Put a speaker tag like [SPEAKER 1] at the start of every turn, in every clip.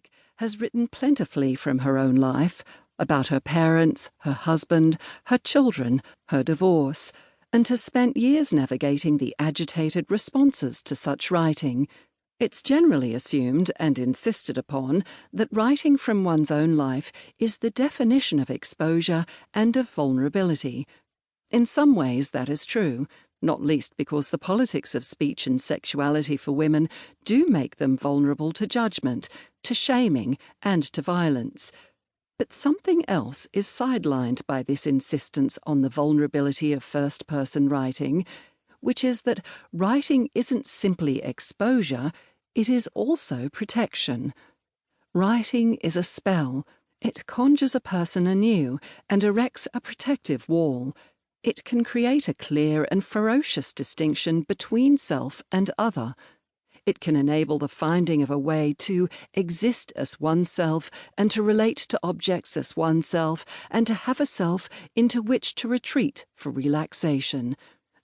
[SPEAKER 1] critic, has written plentifully from her own life, about her parents, her husband, her children, her divorce, and has spent years navigating the agitated responses to such writing. It's generally assumed and insisted upon that writing from one's own life is the definition of exposure and of vulnerability. In some ways that is true, not least because the politics of speech and sexuality for women do make them vulnerable to judgment, to shaming, and to violence. But something else is sidelined by this insistence on the vulnerability of first-person writing, which is that writing isn't simply exposure, it is also protection. Writing is a spell. It conjures a person anew and erects a protective wall. It can create a clear and ferocious distinction between self and other. It can enable the finding of a way to exist as oneself and to relate to objects as oneself and to have a self into which to retreat for relaxation.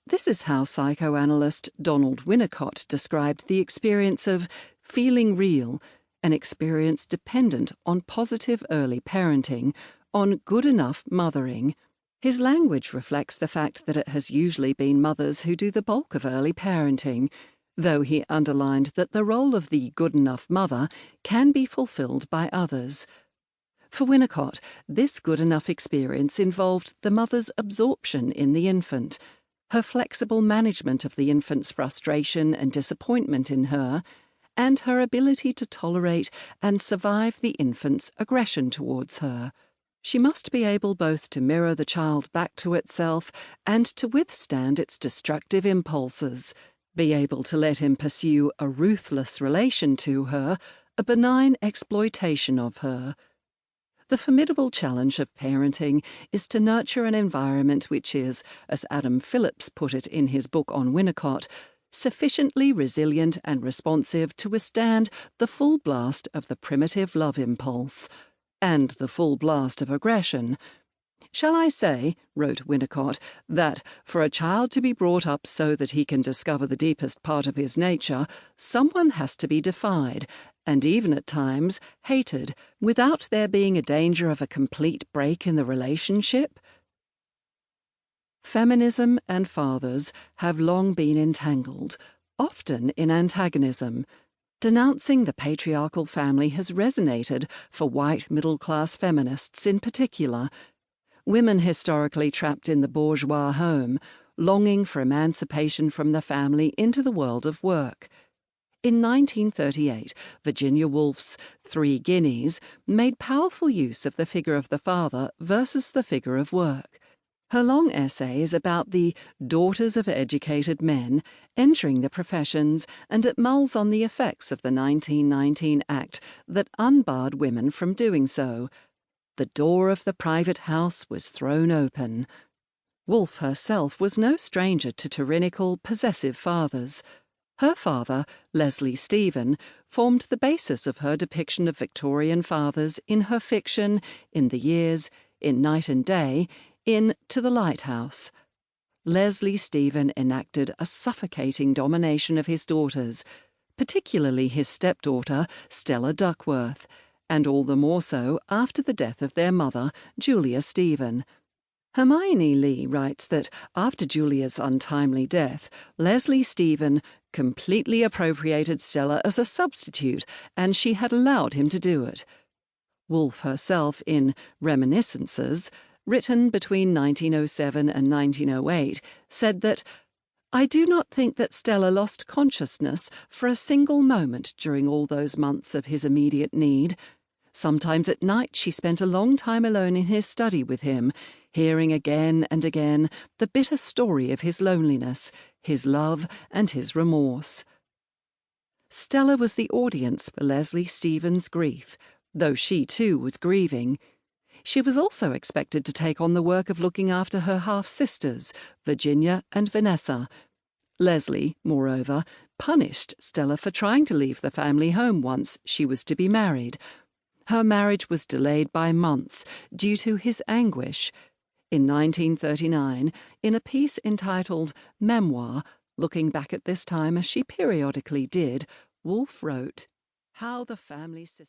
[SPEAKER 1] This is how psychoanalyst Donald Winnicott described the experience of feeling real, an experience dependent on positive early parenting, on good enough mothering. His language reflects the fact that it has usually been mothers who do the bulk of early parenting, though he underlined that the role of the good enough mother can be fulfilled by others. For Winnicott, this good enough experience involved the mother's absorption in the infant, her flexible management of the infant's frustration and disappointment in her, and her ability to tolerate and survive the infant's aggression towards her. She must be able both to mirror the child back to itself and to withstand its destructive impulses, be able to let him pursue a ruthless relation to her, a benign exploitation of her. The formidable challenge of parenting is to nurture an environment which is, as Adam Phillips put it in his book on Winnicott, sufficiently resilient and responsive to withstand the full blast of the primitive love impulse, and the full blast of aggression. Shall I say, wrote Winnicott, that for a child to be brought up so that he can discover the deepest part of his nature, someone has to be defied, and even at times hated, without there being a danger of a complete break in the relationship? Feminism and fathers have long been entangled, often in antagonism. Denouncing the patriarchal family has resonated for white middle-class feminists in particular. Women historically trapped in the bourgeois home, longing for emancipation from the family into the world of work. In 1938, Virginia Woolf's 3 Guineas made powerful use of the figure of the father versus the figure of work. Her long essay is about the daughters of educated men entering the professions, and it mulls on the effects of the 1919 Act that unbarred women from doing so. The door of the private house was thrown open. Woolf herself was no stranger to tyrannical, possessive fathers. Her father, Leslie Stephen, formed the basis of her depiction of Victorian fathers in her fiction In the Years, in Night and Day, in To the Lighthouse. Leslie Stephen enacted a suffocating domination of his daughters, particularly his stepdaughter, Stella Duckworth, and all the more so after the death of their mother, Julia Stephen. Hermione Lee writes that after Julia's untimely death, Leslie Stephen completely appropriated Stella as a substitute, and she had allowed him to do it. Woolf herself, in Reminiscences, written between 1907 and 1908, said that, "I do not think that Stella lost consciousness for a single moment during all those months of his immediate need. Sometimes at night she spent a long time alone in his study with him, hearing again and again the bitter story of his loneliness, his love, and his remorse." Stella was the audience for Leslie Stephen's grief, though she too was grieving. She was also expected to take on the work of looking after her half-sisters, Virginia and Vanessa. Leslie, moreover, punished Stella for trying to leave the family home once she was to be married. Her marriage was delayed by months due to his anguish. In 1939, in a piece entitled Memoir, looking back at this time as she periodically did, Woolf wrote, "How the family system